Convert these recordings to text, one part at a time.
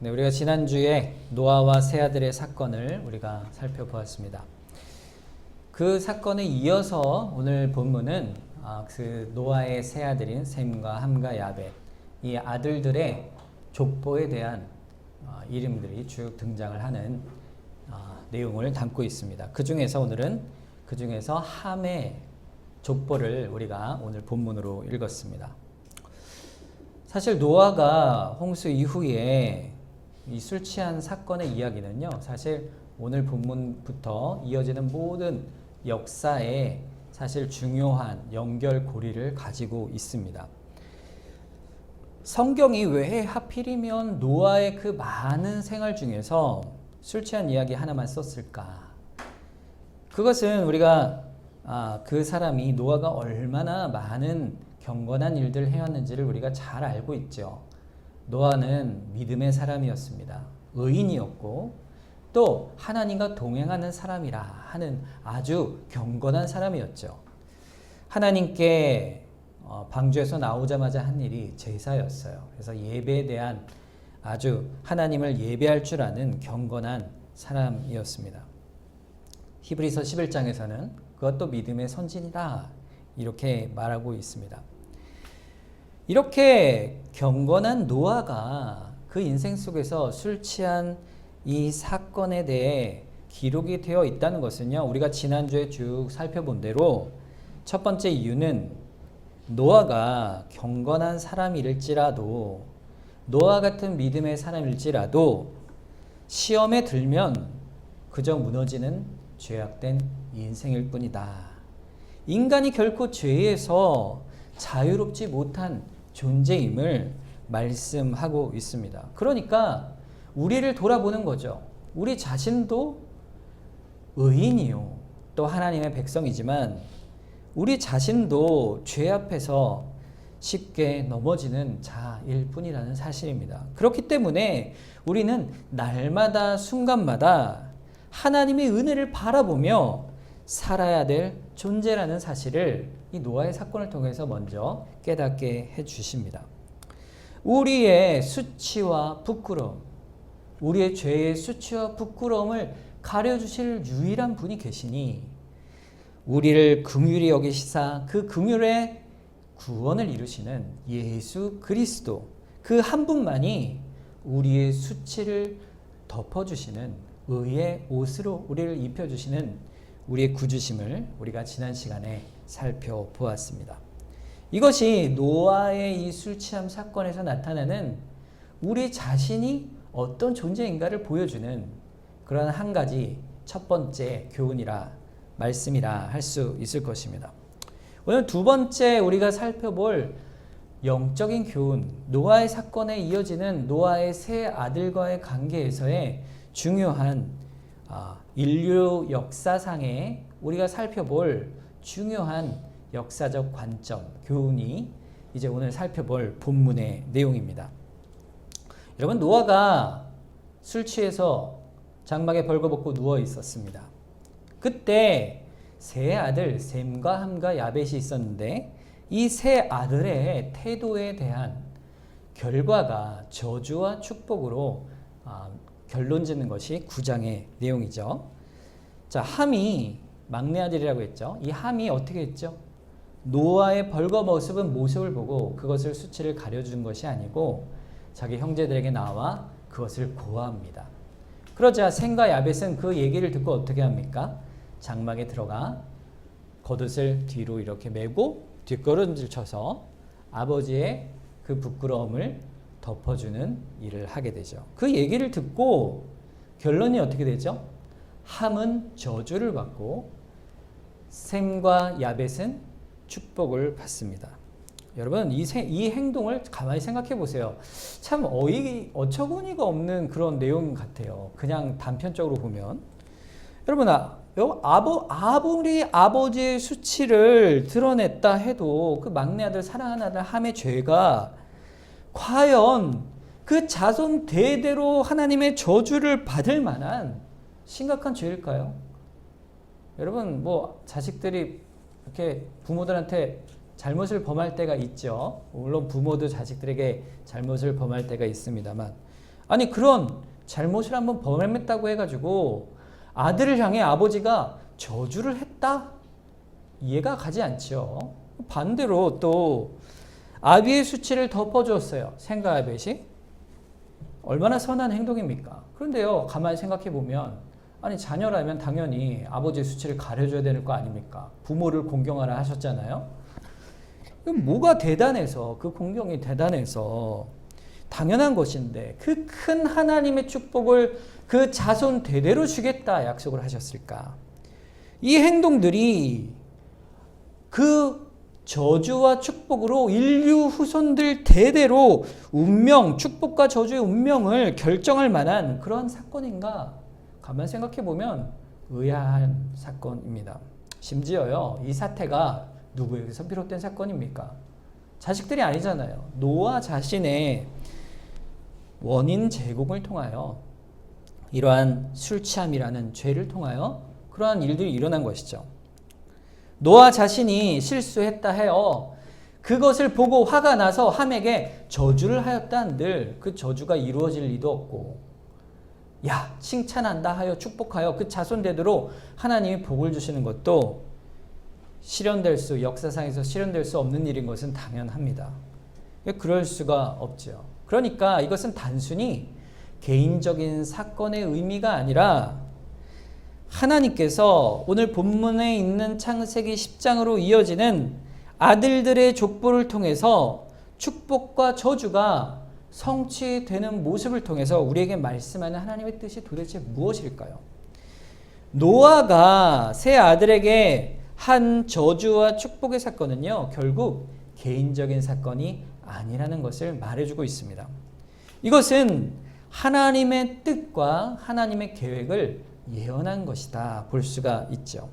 네, 우리가 지난주에 노아와 세 아들의 사건을 우리가 살펴보았습니다. 그 사건에 이어서 오늘 본문은 그 노아의 세 아들인 셈과 함과 야벳, 이 아들들의 족보에 대한 이름들이 쭉 등장을 하는 내용을 담고 있습니다. 그 중에서 오늘은 그 중에서 함의 족보를 우리가 오늘 본문으로 읽었습니다. 사실 노아가 홍수 이후에 이 술 취한 사건의 이야기는요, 사실 오늘 본문부터 이어지는 모든 역사에 사실 중요한 연결고리를 가지고 있습니다. 성경이 왜 하필이면 노아의 그 많은 생활 중에서 술 취한 이야기 하나만 썼을까? 그것은 우리가 그 사람이 노아가 얼마나 많은 경건한 일들을 해왔는지를 우리가 잘 알고 있죠. 노아는 믿음의 사람이었습니다. 의인이었고 또 하나님과 동행하는 사람이라 하는 아주 경건한 사람이었죠. 하나님께 방주에서 나오자마자 한 일이 제사였어요. 그래서 예배에 대한 아주 하나님을 예배할 줄 아는 경건한 사람이었습니다. 히브리서 11장에서는 그것도 믿음의 선진이다 이렇게 말하고 있습니다. 이렇게 경건한 노아가 그 인생 속에서 술 취한 이 사건에 대해 기록이 되어 있다는 것은요, 우리가 지난주에 쭉 살펴본 대로 첫 번째 이유는 노아가 경건한 사람일지라도, 노아 같은 믿음의 사람일지라도 시험에 들면 그저 무너지는 죄악된 인생일 뿐이다. 인간이 결코 죄에서 자유롭지 못한 존재임을 말씀하고 있습니다. 그러니까 우리를 돌아보는 거죠. 우리 자신도 의인이요, 또 하나님의 백성이지만 우리 자신도 죄 앞에서 쉽게 넘어지는 자일 뿐이라는 사실입니다. 그렇기 때문에 우리는 날마다 순간마다 하나님의 은혜를 바라보며 살아야 될 존재라는 사실을 이 노아의 사건을 통해서 먼저 깨닫게 해주십니다. 우리의 수치와 부끄러움, 우리의 죄의 수치와 부끄러움을 가려주실 유일한 분이 계시니 우리를 긍휼히 여기시사 그 긍휼의 구원을 이루시는 예수 그리스도, 그 한 분만이 우리의 수치를 덮어주시는 의의 옷으로 우리를 입혀주시는 우리의 구주심을 우리가 지난 시간에 살펴보았습니다. 이것이 노아의 이 술 취함 사건에서 나타나는 우리 자신이 어떤 존재인가를 보여주는 그런 한 가지 첫 번째 교훈이라 말씀이라 할 수 있을 것입니다. 오늘 두 번째 우리가 살펴볼 영적인 교훈, 노아의 사건에 이어지는 노아의 세 아들과의 관계에서의 중요한 인류 역사상에 우리가 살펴볼 중요한 역사적 관점, 교훈이 이제 오늘 살펴볼 본문의 내용입니다. 여러분, 노아가 술 취해서 장막에 벌거벗고 누워 있었습니다. 그때 세 아들 셈과 함과 야벳이 있었는데 이 세 아들의 태도에 대한 결과가 저주와 축복으로 결론 짓는 것이 9장의 내용이죠. 자, 함이 막내 아들이라고 했죠. 이 함이 어떻게 했죠? 노아의 벌거벗은 모습을 보고 그것을 수치를 가려준 것이 아니고 자기 형제들에게 나와 그것을 고합니다. 그러자 셈과 야벳은 그 얘기를 듣고 어떻게 합니까? 장막에 들어가 겉옷을 뒤로 이렇게 메고 뒷걸음질 쳐서 아버지의 그 부끄러움을 덮어주는 일을 하게 되죠. 그 얘기를 듣고 결론이 어떻게 되죠? 함은 저주를 받고 셈과 야벳은 축복을 받습니다. 여러분, 이 행동을 가만히 생각해 보세요. 참 어처구니가 없는 그런 내용 같아요. 그냥 단편적으로 보면. 여러분, 아무리 아버지의 수치를 드러냈다 해도 그 막내 아들, 사랑하는 아들 함의 죄가 과연 그 자손 대대로 하나님의 저주를 받을 만한 심각한 죄일까요? 여러분, 자식들이 이렇게 부모들한테 잘못을 범할 때가 있죠. 물론 부모도 자식들에게 잘못을 범할 때가 있습니다만 아니 그런 잘못을 한번 범했다고 해가지고 아들을 향해 아버지가 저주를 했다? 이해가 가지 않죠. 반대로 또 아비의 수치를 덮어주었어요. 생과 야벳이. 얼마나 선한 행동입니까? 그런데요, 가만히 생각해 보면 아니 자녀라면 당연히 아버지의 수치를 가려줘야 되는 거 아닙니까? 부모를 공경하라 하셨잖아요. 뭐가 대단해서, 그 공경이 대단해서 당연한 것인데 그 큰 하나님의 축복을 그 자손 대대로 주겠다 약속을 하셨을까? 이 행동들이 그 저주와 축복으로 인류 후손들 대대로 운명, 축복과 저주의 운명을 결정할 만한 그런 사건인가? 가만 생각해 보면 의아한 사건입니다. 심지어요, 이 사태가 누구에게서 비롯된 사건입니까? 자식들이 아니잖아요. 노아 자신의 원인 제공을 통하여 이러한 술 취함이라는 죄를 통하여 그러한 일들이 일어난 것이죠. 노아 자신이 실수했다 해요. 그것을 보고 화가 나서 함에게 저주를 하였다 한들 그 저주가 이루어질 리도 없고, 야 칭찬한다 하여 축복하여 그 자손 대대로 하나님이 복을 주시는 것도 역사상에서 실현될 수 없는 일인 것은 당연합니다. 그럴 수가 없죠. 그러니까 이것은 단순히 개인적인 사건의 의미가 아니라 하나님께서 오늘 본문에 있는 창세기 10장으로 이어지는 아들들의 족보를 통해서 축복과 저주가 성취되는 모습을 통해서 우리에게 말씀하는 하나님의 뜻이 도대체 무엇일까요? 노아가 세 아들에게 한 저주와 축복의 사건은요, 결국 개인적인 사건이 아니라는 것을 말해주고 있습니다. 이것은 하나님의 뜻과 하나님의 계획을 예언한 것이다 볼 수가 있죠.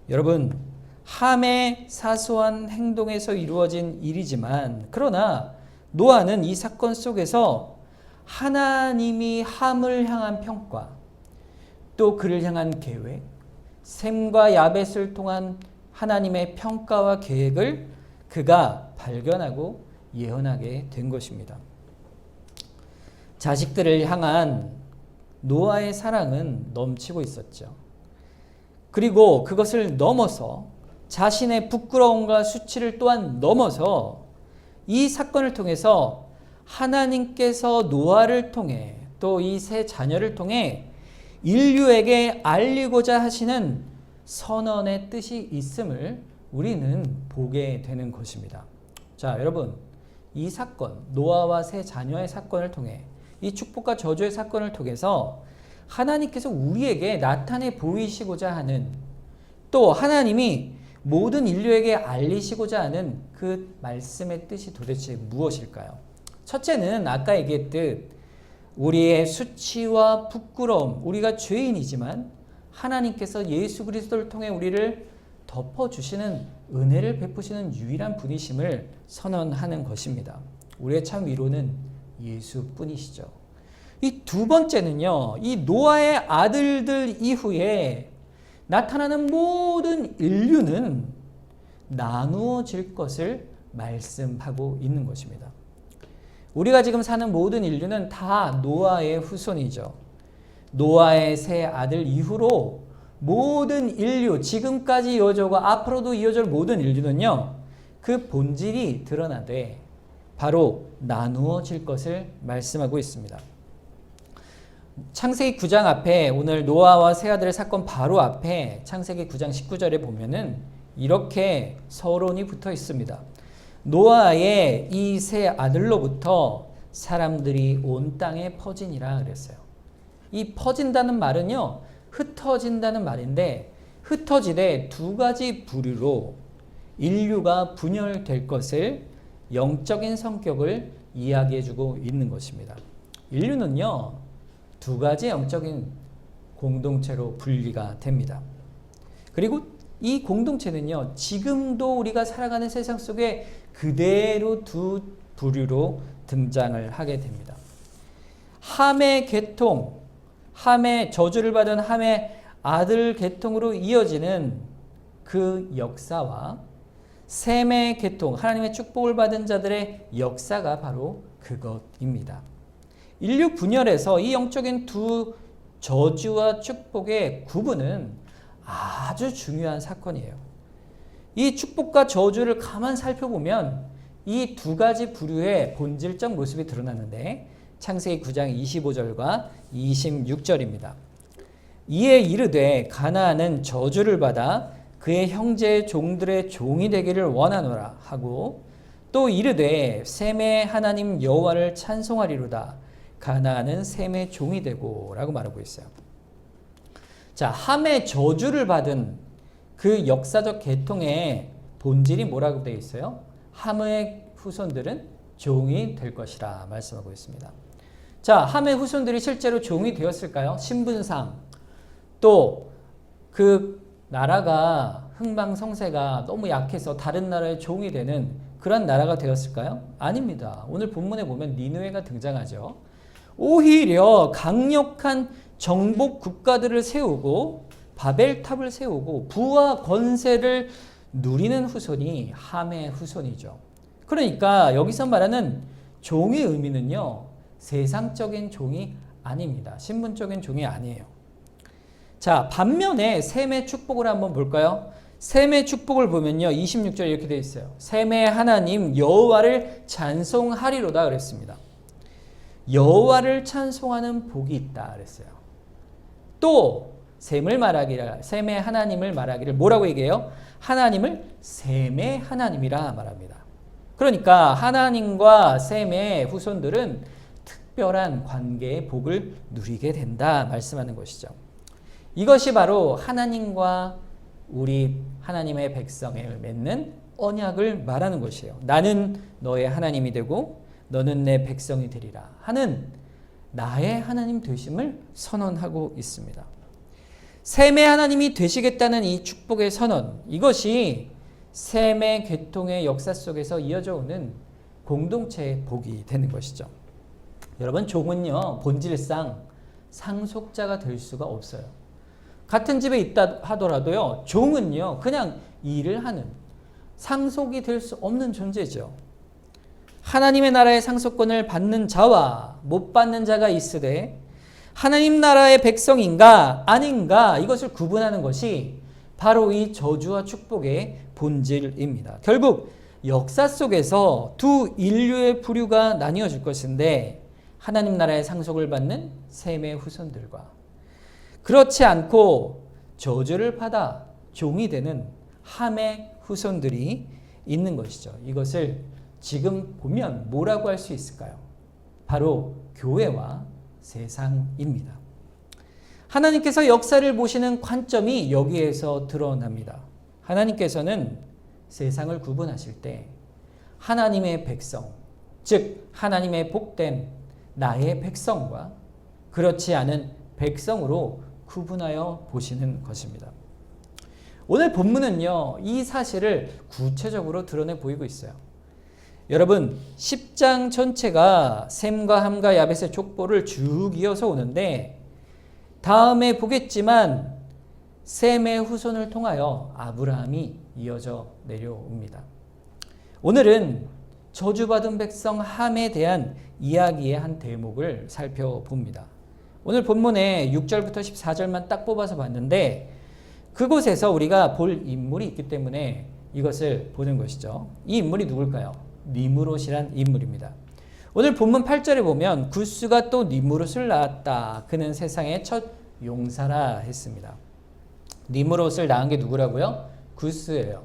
여러분, 함의 사소한 행동에서 이루어진 일이지만, 그러나 노아는 이 사건 속에서 하나님이 함을 향한 평가, 또 그를 향한 계획, 셈과 야벳을 통한 하나님의 평가와 계획을 그가 발견하고 예언하게 된 것입니다. 자식들을 향한 노아의 사랑은 넘치고 있었죠. 그리고 그것을 넘어서 자신의 부끄러움과 수치를 또한 넘어서 이 사건을 통해서 하나님께서 노아를 통해 또 이 세 자녀를 통해 인류에게 알리고자 하시는 선언의 뜻이 있음을 우리는 보게 되는 것입니다. 자, 여러분, 이 사건, 노아와 세 자녀의 사건을 통해, 이 축복과 저주의 사건을 통해서 하나님께서 우리에게 나타내 보이시고자 하는, 또 하나님이 모든 인류에게 알리시고자 하는 그 말씀의 뜻이 도대체 무엇일까요? 첫째는 아까 얘기했듯 우리의 수치와 부끄러움, 우리가 죄인이지만 하나님께서 예수 그리스도를 통해 우리를 덮어주시는, 은혜를 베푸시는 유일한 분이심을 선언하는 것입니다. 우리의 참 위로는 예수뿐이시죠. 이 두 번째는요, 이 노아의 아들들 이후에 나타나는 모든 인류는 나누어질 것을 말씀하고 있는 것입니다. 우리가 지금 사는 모든 인류는 다 노아의 후손이죠. 노아의 세 아들 이후로 모든 인류, 지금까지 이어져고 앞으로도 이어질 모든 인류는요, 그 본질이 드러나되 바로 나누어질 것을 말씀하고 있습니다. 창세기 9장 앞에, 오늘 노아와 세 아들의 사건 바로 앞에 창세기 9장 19절에 보면은 이렇게 서론이 붙어 있습니다. 노아의 이 세 아들로부터 사람들이 온 땅에 퍼지니라 그랬어요. 이 퍼진다는 말은요, 흩어진다는 말인데, 흩어지되 두 가지 부류로 인류가 분열될 것을, 영적인 성격을 이야기해주고 있는 것입니다. 인류는요, 두 가지 영적인 공동체로 분리가 됩니다. 그리고 이 공동체는요, 지금도 우리가 살아가는 세상 속에 그대로 두 부류로 등장을 하게 됩니다. 함의 계통, 함의 저주를 받은 함의 아들 계통으로 이어지는 그 역사와 셈의 계통, 하나님의 축복을 받은 자들의 역사가 바로 그것입니다. 인류 분열에서 이 영적인 두 저주와 축복의 구분은 아주 중요한 사건이에요. 이 축복과 저주를 가만 살펴보면 이 두 가지 부류의 본질적 모습이 드러나는데 창세기 9장 25절과 26절입니다. 이에 이르되 가나안은 저주를 받아 그의 형제의 종들의 종이 되기를 원하노라 하고 또 이르되 셈의 하나님 여호와를 찬송하리로다. 가나안은 셈의 종이 되고 라고 말하고 있어요. 자, 함의 저주를 받은 그 역사적 계통의 본질이 뭐라고 되어 있어요? 함의 후손들은 종이 될 것이라 말씀하고 있습니다. 자, 함의 후손들이 실제로 종이 되었을까요? 신분상 또 그 나라가 흥망성쇠가 너무 약해서 다른 나라의 종이 되는 그런 나라가 되었을까요? 아닙니다. 오늘 본문에 보면 니느웨가 등장하죠. 오히려 강력한 정복 국가들을 세우고 바벨탑을 세우고 부와 권세를 누리는 후손이 함의 후손이죠. 그러니까 여기서 말하는 종의 의미는요, 세상적인 종이 아닙니다. 신분적인 종이 아니에요. 자, 반면에 셈의 축복을 한번 볼까요? 셈의 축복을 보면요, 26절 이렇게 되어 있어요. 셈의 하나님 여호와를 찬송하리로다 그랬습니다. 여호와를 찬송하는 복이 있다 그랬어요. 또 셈의 하나님을 말하기를 뭐라고 얘기해요? 하나님을 셈의 하나님이라 말합니다. 그러니까 하나님과 셈의 후손들은 특별한 관계의 복을 누리게 된다 말씀하는 것이죠. 이것이 바로 하나님과 우리 하나님의 백성을 맺는 언약을 말하는 것이에요. 나는 너의 하나님이 되고 너는 내 백성이 되리라 하는 나의 하나님 되심을 선언하고 있습니다. 셈의 하나님이 되시겠다는 이 축복의 선언, 이것이 셈의 계통의 역사 속에서 이어져 오는 공동체의 복이 되는 것이죠. 여러분, 종은요, 본질상 상속자가 될 수가 없어요. 같은 집에 있다 하더라도요, 종은요, 그냥 일을 하는 상속이 될 수 없는 존재죠. 하나님의 나라의 상속권을 받는 자와 못 받는 자가 있으되 하나님 나라의 백성인가 아닌가 이것을 구분하는 것이 바로 이 저주와 축복의 본질입니다. 결국 역사 속에서 두 인류의 부류가 나뉘어질 것인데 하나님 나라의 상속을 받는 셈의 후손들과 그렇지 않고 저주를 받아 종이 되는 함의 후손들이 있는 것이죠. 이것을 지금 보면 뭐라고 할 수 있을까요? 바로 교회와 세상입니다. 하나님께서 역사를 보시는 관점이 여기에서 드러납니다. 하나님께서는 세상을 구분하실 때 하나님의 백성, 즉 하나님의 복된 나의 백성과 그렇지 않은 백성으로 구분하여 보시는 것입니다. 오늘 본문은요, 이 사실을 구체적으로 드러내 보이고 있어요. 여러분, 10장 전체가 셈과 함과 야벳의 족보를 쭉 이어서 오는데 다음에 보겠지만 셈의 후손을 통하여 아브라함이 이어져 내려옵니다. 오늘은 저주받은 백성 함에 대한 이야기의 한 대목을 살펴봅니다. 오늘 본문에 6절부터 14절만 딱 뽑아서 봤는데 그곳에서 우리가 볼 인물이 있기 때문에 이것을 보는 것이죠. 이 인물이 누굴까요? 니므롯이란 인물입니다. 오늘 본문 8절에 보면 구스가 또 니므롯을 낳았다. 그는 세상의 첫 용사라 했습니다. 니므롯을 낳은 게 누구라고요? 구스예요.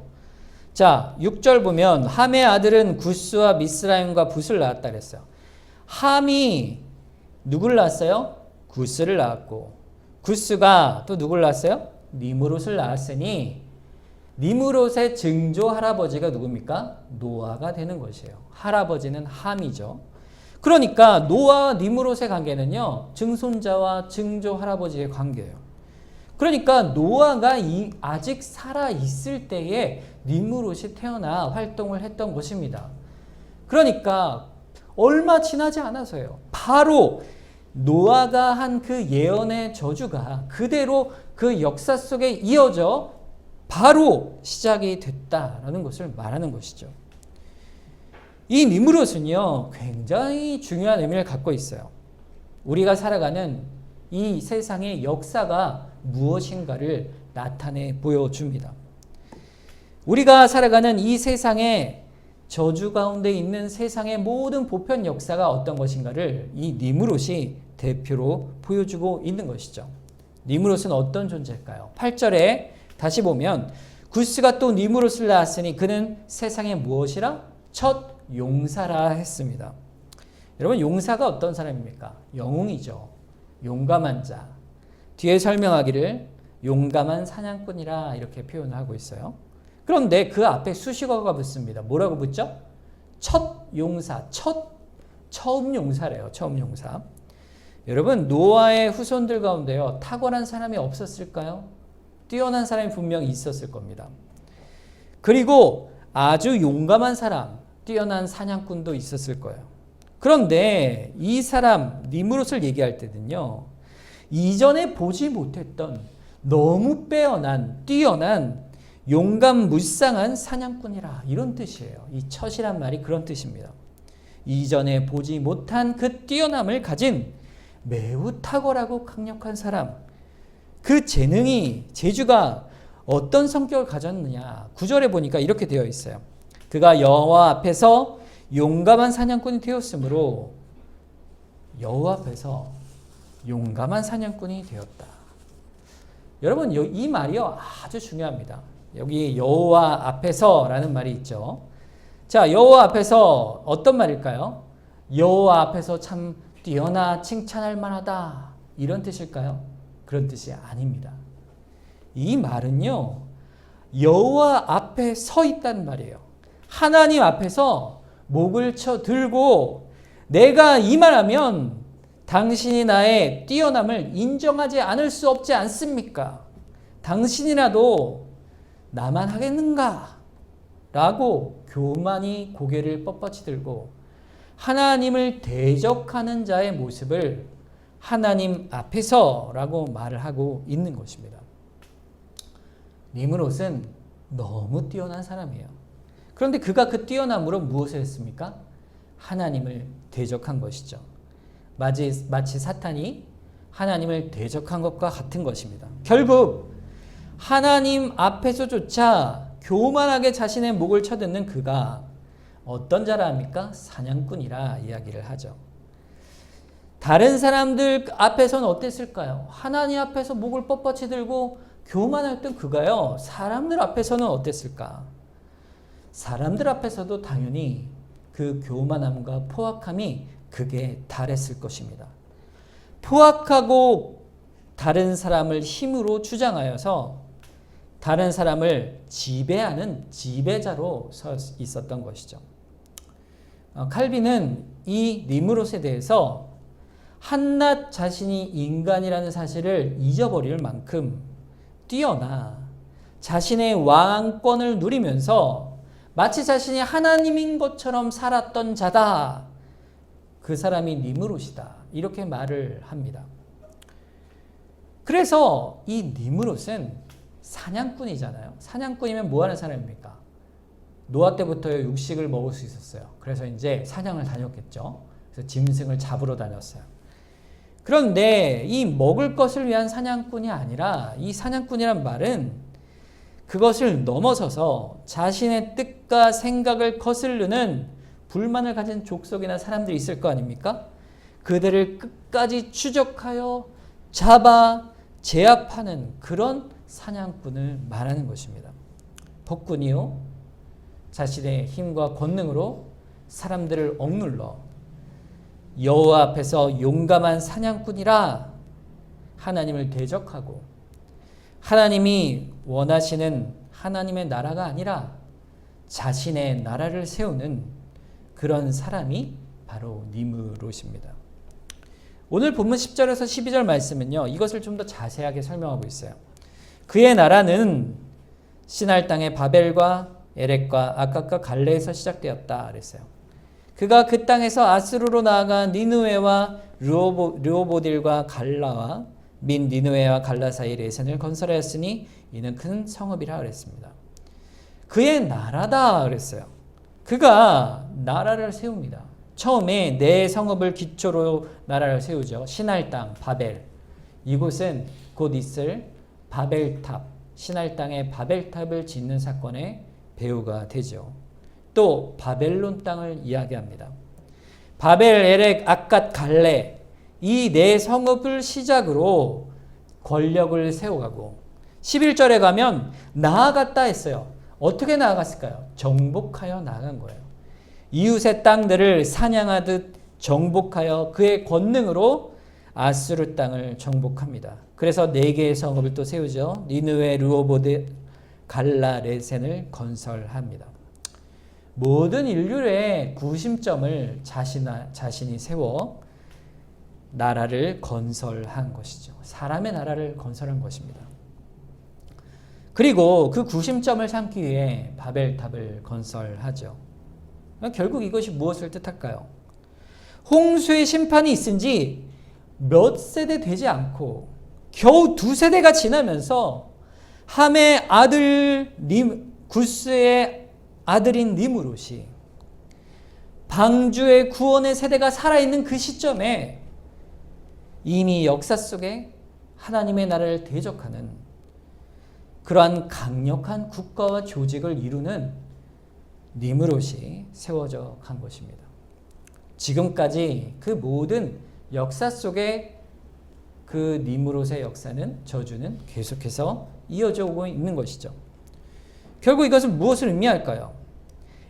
자, 6절 보면 함의 아들은 구스와 미스라임과 붓을 낳았다 그랬어요. 함이 누구를 낳았어요? 구스를 낳았고 구스가 또 누구를 낳았어요? 니므롯을 낳았으니 니므롯의 증조 할아버지가 누굽니까? 노아가 되는 것이에요. 할아버지는 함이죠. 그러니까 노아와 니므롯의 관계는요, 증손자와 증조 할아버지의 관계예요. 그러니까 노아가 아직 살아있을 때에 니므롯이 태어나 활동을 했던 것입니다. 그러니까 얼마 지나지 않아서요. 바로 노아가 한 그 예언의 저주가 그대로 그 역사 속에 이어져 바로 시작이 됐다라는 것을 말하는 것이죠. 이 니므롯은요, 굉장히 중요한 의미를 갖고 있어요. 우리가 살아가는 이 세상의 역사가 무엇인가를 나타내 보여줍니다. 우리가 살아가는 이 세상의 저주 가운데 있는 세상의 모든 보편 역사가 어떤 것인가를 이 니므롯이 대표로 보여주고 있는 것이죠. 니므롯은 어떤 존재일까요? 8절에 다시 보면 구스가 또 니므롯을 낳았으니 그는 세상에 무엇이라? 첫 용사라 했습니다. 여러분, 용사가 어떤 사람입니까? 영웅이죠. 용감한 자. 뒤에 설명하기를 용감한 사냥꾼이라 이렇게 표현을 하고 있어요. 그런데 그 앞에 수식어가 붙습니다. 뭐라고 붙죠? 첫 용사, 처음 용사래요. 처음 용사. 여러분, 노아의 후손들 가운데요, 탁월한 사람이 없었을까요? 뛰어난 사람이 분명히 있었을 겁니다. 그리고 아주 용감한 사람, 뛰어난 사냥꾼도 있었을 거예요. 그런데 이 사람 니므롯을 얘기할 때는요, 이전에 보지 못했던 너무 빼어난, 뛰어난, 용감무쌍한 사냥꾼이라, 이런 뜻이에요. 이 첫 이란 말이 그런 뜻입니다. 이전에 보지 못한 그 뛰어남을 가진 매우 탁월하고 강력한 사람, 그 재주가 어떤 성격을 가졌느냐, 9절에 보니까 이렇게 되어 있어요. 그가 여호와 앞에서 용감한 사냥꾼이 되었으므로 여호와 앞에서 용감한 사냥꾼이 되었다. 여러분, 이 말이요, 아주 중요합니다. 여기 여호와 앞에서라는 말이 있죠. 자, 여호와 앞에서 어떤 말일까요? 여호와 앞에서 참 뛰어나 칭찬할 만하다, 이런 뜻일까요? 그런 뜻이 아닙니다. 이 말은요, 여호와 앞에 서 있다는 말이에요. 하나님 앞에서 목을 쳐 들고 내가 이 말하면 당신이 나의 뛰어남을 인정하지 않을 수 없지 않습니까? 당신이라도 나만 하겠는가? 라고 교만히 고개를 뻣뻣이 들고 하나님을 대적하는 자의 모습을 하나님 앞에서라고 말을 하고 있는 것입니다. 니므롯은 너무 뛰어난 사람이에요. 그런데 그가 그 뛰어남으로 무엇을 했습니까? 하나님을 대적한 것이죠. 마치 사탄이 하나님을 대적한 것과 같은 것입니다. 결국 하나님 앞에서조차 교만하게 자신의 목을 쳐듣는 그가 어떤 자라 합니까? 사냥꾼이라 이야기를 하죠. 다른 사람들 앞에서는 어땠을까요? 하나님 앞에서 목을 뻣뻣이 들고 교만했던 그가요, 사람들 앞에서는 어땠을까? 사람들 앞에서도 당연히 그 교만함과 포악함이 극에 달했을 것입니다. 포악하고 다른 사람을 힘으로 주장하여서 다른 사람을 지배하는 지배자로 서 있었던 것이죠. 칼빈은 이 니므롯에 대해서 한낱 자신이 인간이라는 사실을 잊어버릴 만큼 뛰어나 자신의 왕권을 누리면서 마치 자신이 하나님인 것처럼 살았던 자다. 그 사람이 니므롯이다. 이렇게 말을 합니다. 그래서 이 니므롯은 사냥꾼이잖아요. 사냥꾼이면 뭐 하는 사람입니까? 노아 때부터 육식을 먹을 수 있었어요. 그래서 이제 사냥을 다녔겠죠. 그래서 짐승을 잡으러 다녔어요. 그런데 이 먹을 것을 위한 사냥꾼이 아니라 이 사냥꾼이란 말은 그것을 넘어서서 자신의 뜻과 생각을 거스르는 불만을 가진 족속이나 사람들이 있을 거 아닙니까? 그들을 끝까지 추적하여 잡아 제압하는 그런 사냥꾼을 말하는 것입니다. 폭군이요, 자신의 힘과 권능으로 사람들을 억눌러 여호와 앞에서 용감한 사냥꾼이라 하나님을 대적하고 하나님이 원하시는 하나님의 나라가 아니라 자신의 나라를 세우는 그런 사람이 바로 니므롯입니다. 오늘 본문 10절에서 12절 말씀은요, 이것을 좀 더 자세하게 설명하고 있어요. 그의 나라는 시날 땅의 바벨과 에렉과 아깝과 갈레에서 시작되었다 그랬어요. 그가 그 땅에서 아스루로 나아가 니느웨와 르호보딜과 갈라와 민 니느웨와 갈라 사이 레센을 건설하였으니 이는 큰 성읍이라 그랬습니다. 그의 나라다 그랬어요. 그가 나라를 세웁니다. 처음에 네 성읍을 기초로 나라를 세우죠. 신할 땅 바벨. 이곳은 곧 있을 바벨탑, 신할 땅에 바벨탑을 짓는 사건의 배후가 되죠. 또 바벨론 땅을 이야기합니다. 바벨, 에렉, 악갓, 갈레 이 네 성읍을 시작으로 권력을 세워가고 11절에 가면 나아갔다 했어요. 어떻게 나아갔을까요? 정복하여 나아간 거예요. 이웃의 땅들을 사냥하듯 정복하여 그의 권능으로 아수르 땅을 정복합니다. 그래서 4개의 성읍을 또 세우죠. 니느웨, 르호보드, 갈라, 레센을 건설합니다. 모든 인류의 구심점을 자신이 세워 나라를 건설한 것이죠. 사람의 나라를 건설한 것입니다. 그리고 그 구심점을 삼기 위해 바벨탑을 건설하죠. 결국 이것이 무엇을 뜻할까요? 홍수의 심판이 있은 지 몇 세대 되지 않고 겨우 2세대가 지나면서 함의 아들 구스의 아들인 니므롯이 방주의 구원의 세대가 살아있는 그 시점에 이미 역사 속에 하나님의 나라를 대적하는 그러한 강력한 국가와 조직을 이루는 니므롯이 세워져 간 것입니다. 지금까지 그 모든 역사 속에 그 니므롯의 역사는 저주는 계속해서 이어져 오고 있는 것이죠. 결국 이것은 무엇을 의미할까요?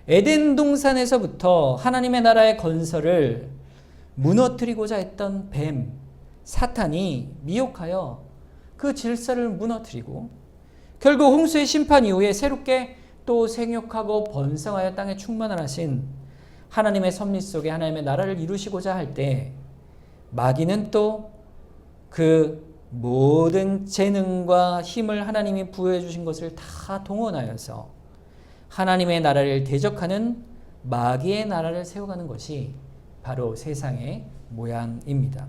에덴 동산에서부터 하나님의 나라의 건설을 무너뜨리고자 했던 뱀, 사탄이 미혹하여 그 질서를 무너뜨리고 결국 홍수의 심판 이후에 새롭게 또 생육하고 번성하여 땅에 충만하신 하나님의 섭리 속에 하나님의 나라를 이루시고자 할 때 마귀는 또 그 모든 재능과 힘을 하나님이 부여해 주신 것을 다 동원하여서 하나님의 나라를 대적하는 마귀의 나라를 세워가는 것이 바로 세상의 모양입니다.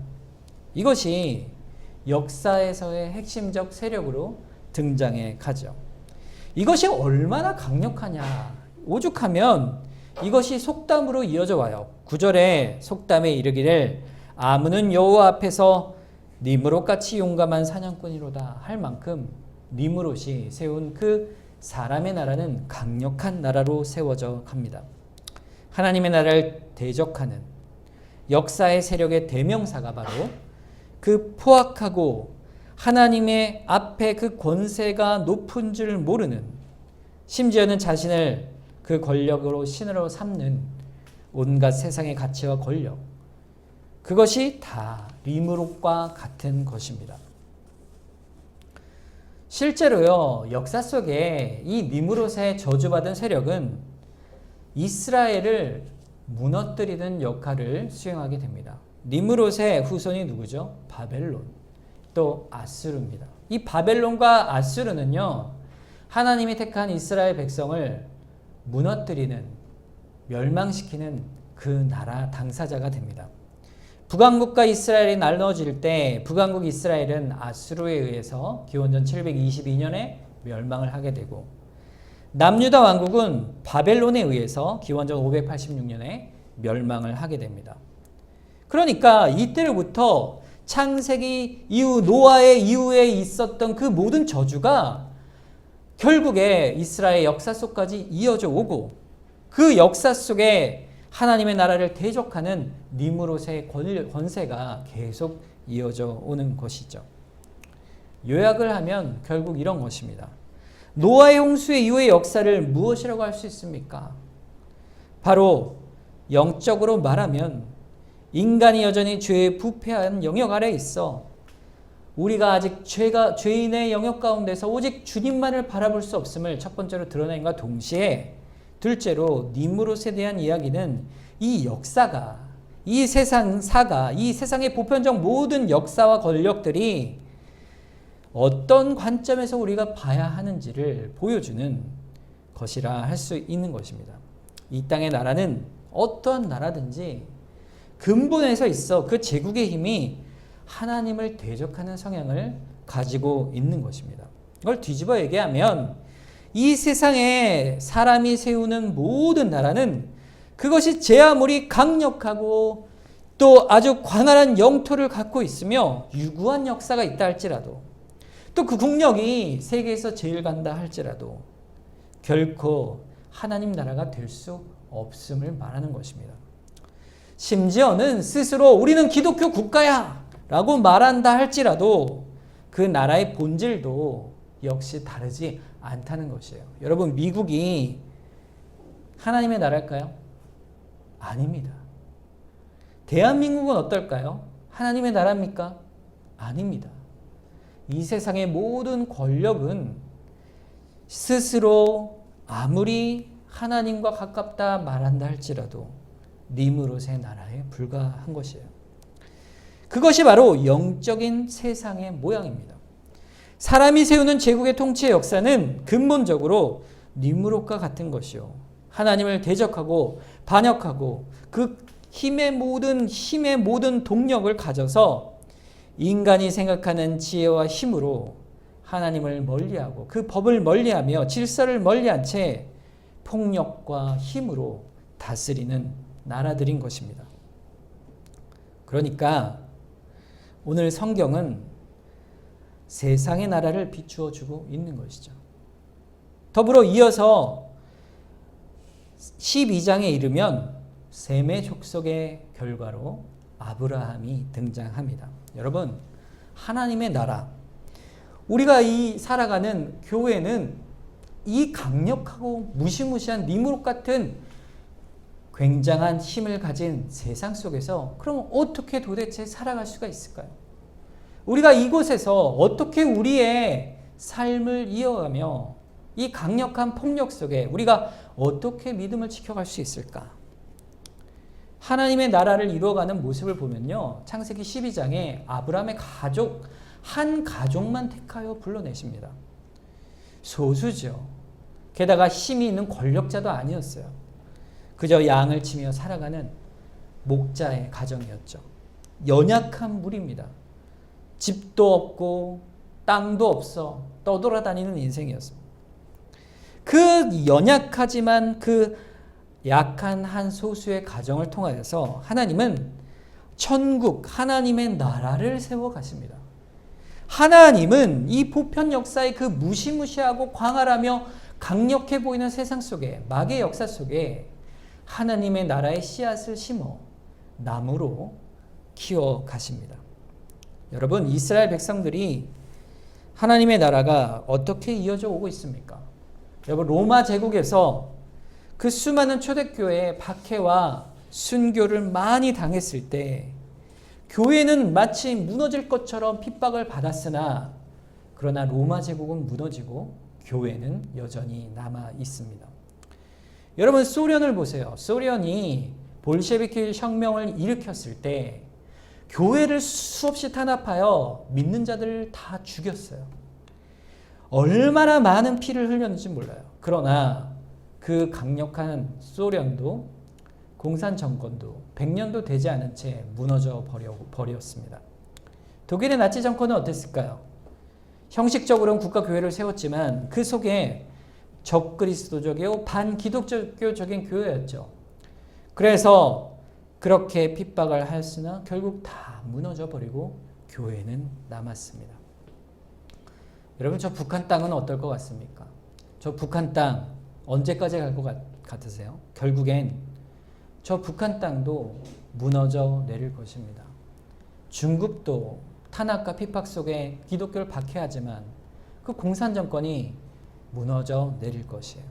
이것이 역사에서의 핵심적 세력으로 등장해 가죠. 이것이 얼마나 강력하냐, 오죽하면 이것이 속담으로 이어져 와요. 9절에 속담에 이르기를 아문은 여호와 앞에서 니므롯같이 용감한 사냥꾼이로다 할 만큼 니므롯이 세운 그 사람의 나라는 강력한 나라로 세워져 갑니다. 하나님의 나라를 대적하는 역사의 세력의 대명사가 바로 그 포악하고 하나님의 앞에 그 권세가 높은 줄 모르는, 심지어는 자신을 그 권력으로 신으로 삼는 온갖 세상의 가치와 권력, 그것이 다 니므롯과 같은 것입니다. 실제로요, 역사 속에 이 니므롯의 저주받은 세력은 이스라엘을 무너뜨리는 역할을 수행하게 됩니다. 니므롯의 후손이 누구죠? 바벨론, 또 아수르입니다. 이 바벨론과 아수르는요, 하나님이 택한 이스라엘 백성을 무너뜨리는, 멸망시키는 그 나라 당사자가 됩니다. 북왕국과 이스라엘이 나눠질 때 북왕국 이스라엘은 아수르에 의해서 기원전 722년에 멸망을 하게 되고, 남유다 왕국은 바벨론에 의해서 기원전 586년에 멸망을 하게 됩니다. 그러니까 이때로부터 창세기 이후 노아의 이후에 있었던 그 모든 저주가 결국에 이스라엘 역사 속까지 이어져 오고, 그 역사 속에 하나님의 나라를 대적하는 니므롯의 권세가 계속 이어져 오는 것이죠. 요약을 하면 결국 이런 것입니다. 노아의 홍수 이후의 역사를 무엇이라고 할 수 있습니까? 바로 영적으로 말하면 인간이 여전히 죄에 부패한 영역 아래에 있어 우리가 아직 죄인의 영역 가운데서 오직 주님만을 바라볼 수 없음을 첫 번째로 드러낸과 동시에, 둘째로 니므롯에 대한 이야기는 이 역사가, 이 세상사가, 이 세상의 보편적 모든 역사와 권력들이 어떤 관점에서 우리가 봐야 하는지를 보여주는 것이라 할 수 있는 것입니다. 이 땅의 나라는 어떠한 나라든지 근본에서 있어 그 제국의 힘이 하나님을 대적하는 성향을 가지고 있는 것입니다. 이걸 뒤집어 얘기하면 이 세상에 사람이 세우는 모든 나라는 그것이 제 아무리 강력하고 또 아주 광활한 영토를 갖고 있으며 유구한 역사가 있다 할지라도 또 그 국력이 세계에서 제일 간다 할지라도 결코 하나님 나라가 될 수 없음을 말하는 것입니다. 심지어는 스스로 우리는 기독교 국가야 라고 말한다 할지라도 그 나라의 본질도 역시 다르지 않다는 것이에요. 여러분, 미국이 하나님의 나라일까요? 아닙니다. 대한민국은 어떨까요? 하나님의 나라입니까? 아닙니다. 이 세상의 모든 권력은 스스로 아무리 하나님과 가깝다 말한다 할지라도 니무롯의 나라에 불과한 것이에요. 그것이 바로 영적인 세상의 모양입니다. 사람이 세우는 제국의 통치의 역사는 근본적으로 니무롯과 같은 것이요. 하나님을 대적하고 반역하고 그 힘의 모든 동력을 가져서 인간이 생각하는 지혜와 힘으로 하나님을 멀리하고 그 법을 멀리하며 질서를 멀리한 채 폭력과 힘으로 다스리는 나라들인 것입니다. 그러니까 오늘 성경은 세상의 나라를 비추어 주고 있는 것이죠. 더불어 이어서 12장에 이르면 셈의 족속의 결과로 아브라함이 등장합니다. 여러분, 하나님의 나라, 우리가 이 살아가는 교회는 이 강력하고 무시무시한 니무롯 같은 굉장한 힘을 가진 세상 속에서 그럼 어떻게 도대체 살아갈 수가 있을까요? 우리가 이곳에서 어떻게 우리의 삶을 이어가며 이 강력한 폭력 속에 우리가 어떻게 믿음을 지켜갈 수 있을까? 하나님의 나라를 이루어가는 모습을 보면요, 창세기 12장에 아브라함의 가족, 한 가족만 택하여 불러내십니다. 소수죠. 게다가 힘이 있는 권력자도 아니었어요. 그저 양을 치며 살아가는 목자의 가정이었죠. 연약한 무리입니다. 집도 없고 땅도 없어 떠돌아다니는 인생이었습니다. 그 연약하지만 그 약한 한 소수의 가정을 통하여서 하나님은 천국, 하나님의 나라를 세워 가십니다. 하나님은 이 보편 역사의 그 무시무시하고 광활하며 강력해 보이는 세상 속에, 마귀의 역사 속에 하나님의 나라의 씨앗을 심어 나무로 키워 가십니다. 여러분, 이스라엘 백성들이 하나님의 나라가 어떻게 이어져 오고 있습니까? 여러분, 로마 제국에서 그 수많은 초대교회의 박해와 순교를 많이 당했을 때 교회는 마치 무너질 것처럼 핍박을 받았으나 그러나 로마 제국은 무너지고 교회는 여전히 남아 있습니다. 여러분, 소련을 보세요. 소련이 볼셰비키 혁명을 일으켰을 때 교회를 수없이 탄압하여 믿는 자들을 다 죽였어요. 얼마나 많은 피를 흘렸는지 몰라요. 그러나 그 강력한 소련도 공산 정권도 100년도 되지 않은 채 무너져 버렸습니다. 독일의 나치 정권은 어땠을까요? 형식적으로는 국가교회를 세웠지만 그 속에 적그리스도적이고 반기독교적인 교회였죠. 그래서 그렇게 핍박을 하였으나 결국 다 무너져 버리고 교회는 남았습니다. 여러분, 저 북한 땅은 어떨 것 같습니까? 저 북한 땅 언제까지 갈 것 같으세요? 결국엔 저 북한 땅도 무너져 내릴 것입니다. 중국도 탄압과 핍박 속에 기독교를 박해하지만 그 공산 정권이 무너져 내릴 것이에요.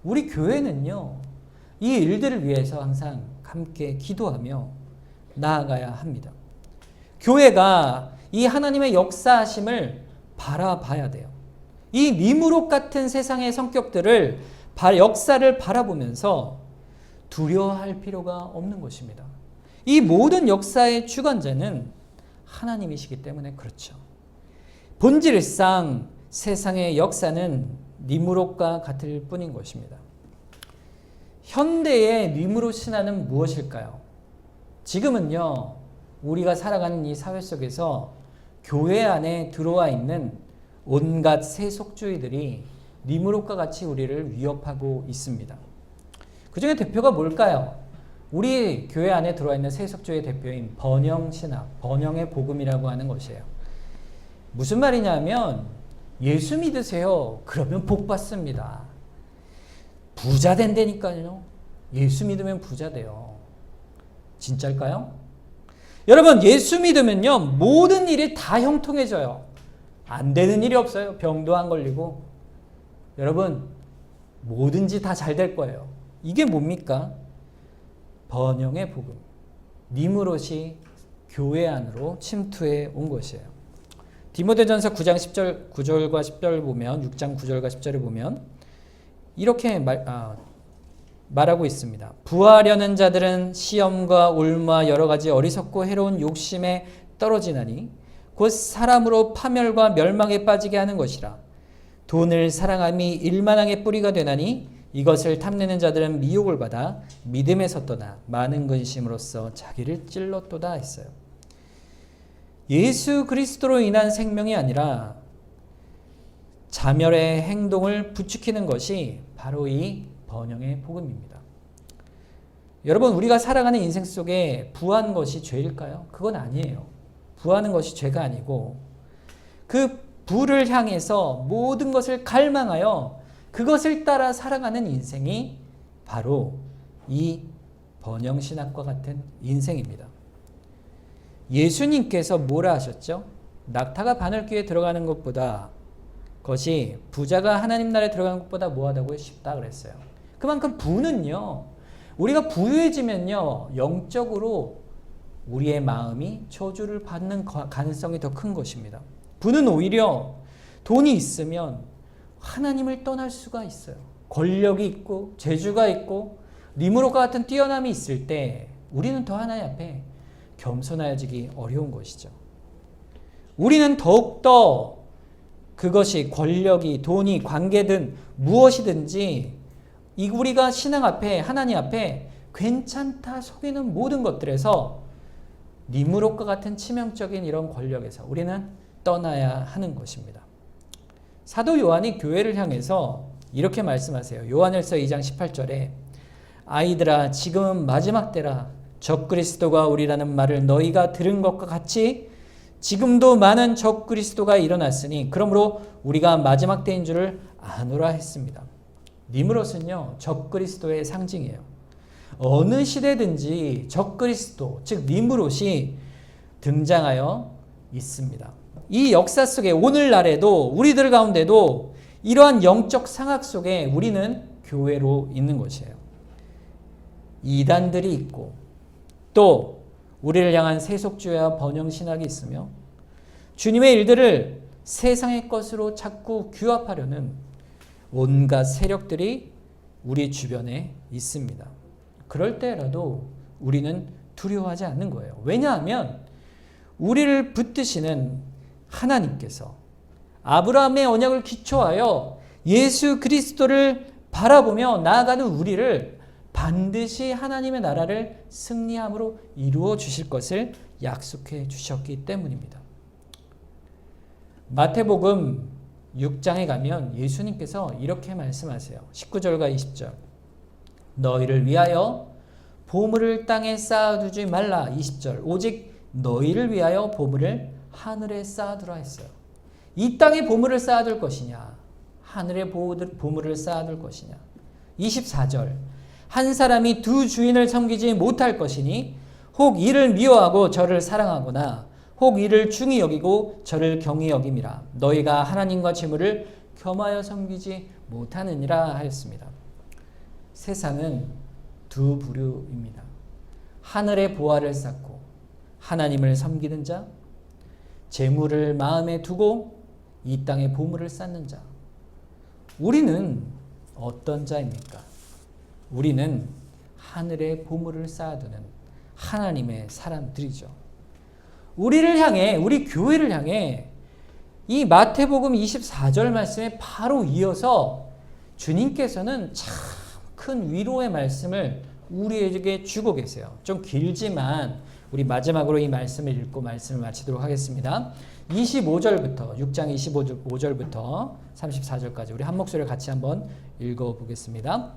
우리 교회는요, 이 일들을 위해서 항상 함께 기도하며 나아가야 합니다. 교회가 이 하나님의 역사하심을 바라봐야 돼요. 이 니무롯 같은 세상의 성격들을, 역사를 바라보면서 두려워할 필요가 없는 것입니다. 이 모든 역사의 주관자는 하나님이시기 때문에 그렇죠. 본질상 세상의 역사는 니무롯과 같을 뿐인 것입니다. 현대의 니무롯 신화는 무엇일까요? 지금은요, 우리가 살아가는 이 사회 속에서 교회 안에 들어와 있는 온갖 세속주의들이 니무롯과 같이 우리를 위협하고 있습니다. 그 중에 대표가 뭘까요? 우리 교회 안에 들어와 있는 세속주의 대표인 번영신학, 번영의 복음이라고 하는 것이에요. 무슨 말이냐면 예수 믿으세요. 그러면 복 받습니다. 부자 된다니까요. 예수 믿으면 부자 돼요. 진짜일까요? 여러분, 예수 믿으면요, 모든 일이 다 형통해져요. 안 되는 일이 없어요. 병도 안 걸리고. 여러분, 뭐든지 다 잘 될 거예요. 이게 뭡니까? 번영의 복음. 니무롯이 교회 안으로 침투해 온 것이에요. 디모데전서 9장 10절, 9절과 10절을 보면, 6장 9절과 10절을 보면 이렇게 말하고 있습니다. 부하려는 자들은 시험과 올무와 여러 가지 어리석고 해로운 욕심에 떨어지나니 곧 사람으로 파멸과 멸망에 빠지게 하는 것이라. 돈을 사랑함이 일만항의 뿌리가 되나니 이것을 탐내는 자들은 미혹을 받아 믿음에서 떠나 많은 근심으로써 자기를 찔렀도다 했어요. 예수 그리스도로 인한 생명이 아니라 자멸의 행동을 부추기는 것이 바로 이 번영의 복음입니다. 여러분, 우리가 살아가는 인생 속에 부한 것이 죄일까요? 그건 아니에요. 부하는 것이 죄가 아니고 그 부를 향해서 모든 것을 갈망하여 그것을 따라 살아가는 인생이 바로 이 번영신학과 같은 인생입니다. 예수님께서 뭐라 하셨죠? 낙타가 바늘귀에 들어가는 것보다 것이 부자가 하나님 나라에 들어가는 것보다 뭐하다고요? 쉽다 그랬어요. 그만큼 부는요, 우리가 부유해지면요, 영적으로 우리의 마음이 저주를 받는 가능성이 더 큰 것입니다. 부는 오히려 돈이 있으면 하나님을 떠날 수가 있어요. 권력이 있고 재주가 있고 니무롯과 같은 뛰어남이 있을 때 우리는 더 하나님 앞에 겸손해지기 어려운 것이죠. 우리는 더욱더 그것이 권력이, 돈이, 관계든 무엇이든지 우리가 신앙 앞에, 하나님 앞에 괜찮다 속이는 모든 것들에서 니무롯과 같은 치명적인 이런 권력에서 우리는 떠나야 하는 것입니다. 사도 요한이 교회를 향해서 이렇게 말씀하세요. 요한일서 2장 18절에 아이들아, 지금은 마지막 때라. 적그리스도가 오리라는 말을 너희가 들은 것과 같이 지금도 많은 적그리스도가 일어났으니 그러므로 우리가 마지막 때인 줄을 아노라 했습니다. 니무롯은요, 적그리스도의 상징이에요. 어느 시대든지 적그리스도, 즉 니무롯이 등장하여 있습니다. 이 역사 속에 오늘날에도 우리들 가운데도 이러한 영적 상학 속에 우리는 교회로 있는 것이에요. 이단들이 있고 또 우리를 향한 세속주의와 번영신학이 있으며 주님의 일들을 세상의 것으로 자꾸 규합하려는 온갖 세력들이 우리 주변에 있습니다. 그럴 때라도 우리는 두려워하지 않는 거예요. 왜냐하면 우리를 붙드시는 하나님께서 아브라함의 언약을 기초하여 예수 그리스도를 바라보며 나아가는 우리를 반드시 하나님의 나라를 승리함으로 이루어 주실 것을 약속해 주셨기 때문입니다. 마태복음 6장에 가면 예수님께서 이렇게 말씀하세요. 19절과 20절. 너희를 위하여 보물을 땅에 쌓아두지 말라. 20절. 오직 너희를 위하여 보물을 하늘에 쌓아두라 했어요. 이 땅에 보물을 쌓아둘 것이냐, 하늘에 보물을 쌓아둘 것이냐. 24절. 한 사람이 두 주인을 섬기지 못할 것이니 혹 이를 미워하고 저를 사랑하거나 혹 이를 중히 여기고 저를 경히 여김이라. 너희가 하나님과 재물을 겸하여 섬기지 못하느니라 하였습니다. 세상은 두 부류입니다. 하늘의 보화를 쌓고 하나님을 섬기는 자, 재물을 마음에 두고 이 땅에 보물을 쌓는 자. 우리는 어떤 자입니까? 우리는 하늘의 보물을 쌓아두는 하나님의 사람들이죠. 우리를 향해, 우리 교회를 향해 이 마태복음 24절 말씀에 바로 이어서 주님께서는 참 큰 위로의 말씀을 우리에게 주고 계세요. 좀 길지만 우리 마지막으로 이 말씀을 읽고 말씀을 마치도록 하겠습니다. 25절부터 6장 25절부터 34절까지 우리 한 목소리를 같이 한번 읽어보겠습니다.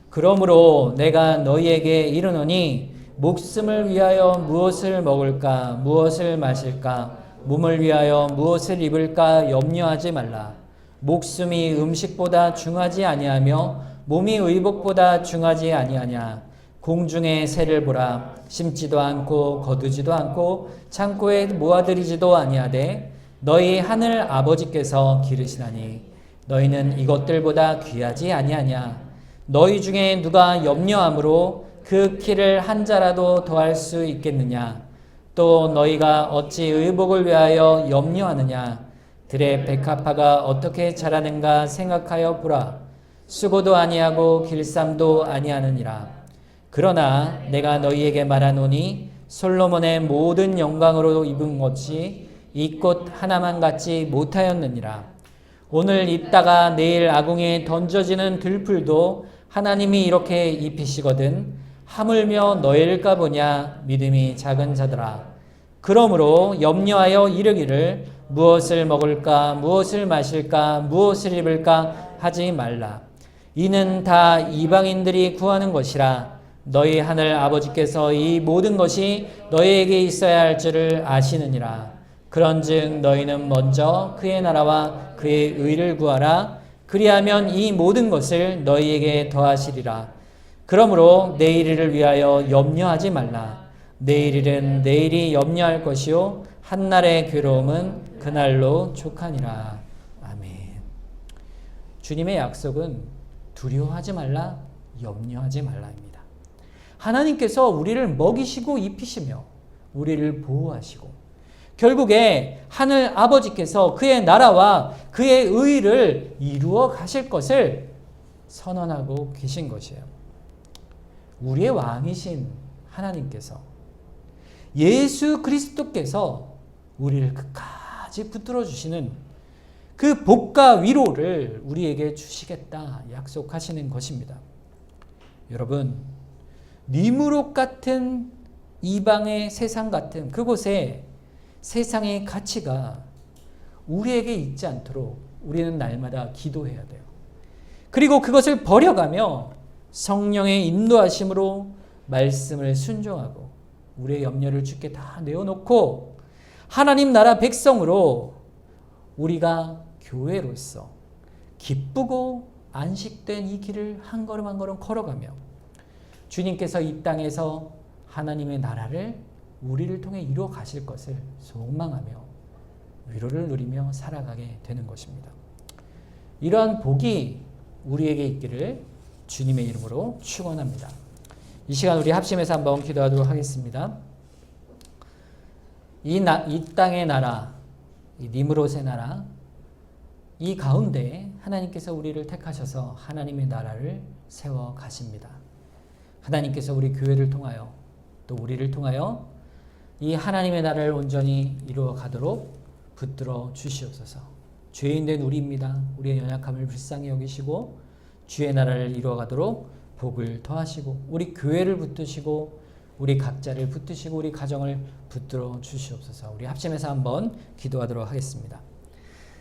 그러므로 내가 너희에게 이르노니 목숨을 위하여 무엇을 먹을까 무엇을 마실까 몸을 위하여 무엇을 입을까 염려하지 말라. 목숨이 음식보다 중하지 아니하며 몸이 의복보다 중하지 아니하냐. 공중의 새를 보라. 심지도 않고 거두지도 않고 창고에 모아들이지도 아니하되 너희 하늘 아버지께서 기르시나니 너희는 이것들보다 귀하지 아니하냐. 너희 중에 누가 염려함으로 그 키를 한 자라도 더할 수 있겠느냐. 또 너희가 어찌 의복을 위하여 염려하느냐. 들의 백합화가 어떻게 자라는가 생각하여 보라. 수고도 아니하고 길쌈도 아니하느니라. 그러나 내가 너희에게 말하노니 솔로몬의 모든 영광으로 입은 것이 이 꽃 하나만 같지 못하였느니라. 오늘 입다가 내일 아궁이에 던져지는 들풀도 하나님이 이렇게 입히시거든 하물며 너희일까 보냐. 믿음이 작은 자들아. 그러므로 염려하여 이르기를 무엇을 먹을까 무엇을 마실까 무엇을 입을까 하지 말라. 이는 다 이방인들이 구하는 것이라. 너희 하늘 아버지께서 이 모든 것이 너희에게 있어야 할 줄을 아시느니라. 그런즉 너희는 먼저 그의 나라와 그의 의를 구하라. 그리하면 이 모든 것을 너희에게 더하시리라. 그러므로 내일을 위하여 염려하지 말라. 내일은 내일이 염려할 것이요 한날의 괴로움은 그날로 족하니라. 아멘. 주님의 약속은 두려워하지 말라, 염려하지 말라입니다. 하나님께서 우리를 먹이시고 입히시며 우리를 보호하시고 결국에 하늘 아버지께서 그의 나라와 그의 의를 이루어 가실 것을 선언하고 계신 것이에요. 우리의 왕이신 하나님께서 예수 그리스도께서 우리를 끝까지 붙들어 주시는 그 복과 위로를 우리에게 주시겠다 약속하시는 것입니다. 여러분, 니무롯 같은 이방의 세상 같은 그곳에 세상의 가치가 우리에게 있지 않도록 우리는 날마다 기도해야 돼요. 그리고 그것을 버려가며 성령의 인도하심으로 말씀을 순종하고 우리의 염려를 주께 다 내어놓고 하나님 나라 백성으로 우리가 교회로서 기쁘고 안식된 이 길을 한 걸음 한 걸음 걸어가며 주님께서 이 땅에서 하나님의 나라를 우리를 통해 이루어 가실 것을 소망하며 위로를 누리며 살아가게 되는 것입니다. 이러한 복이 우리에게 있기를 주님의 이름으로 축원합니다. 이 시간 우리 합심해서 한번 기도하도록 하겠습니다. 이 땅의 나라, 이 니므롯의 나라, 이 가운데 하나님께서 우리를 택하셔서 하나님의 나라를 세워 가십니다. 하나님께서 우리 교회를 통하여 또 우리를 통하여 이 하나님의 나라를 온전히 이루어 가도록 붙들어 주시옵소서. 죄인된 우리입니다. 우리의 연약함을 불쌍히 여기시고 주의 나라를 이루어 가도록 복을 더하시고 우리 교회를 붙드시고 우리 각자를 붙드시고 우리 가정을 붙들어 주시옵소서. 우리 합심해서 한번 기도하도록 하겠습니다.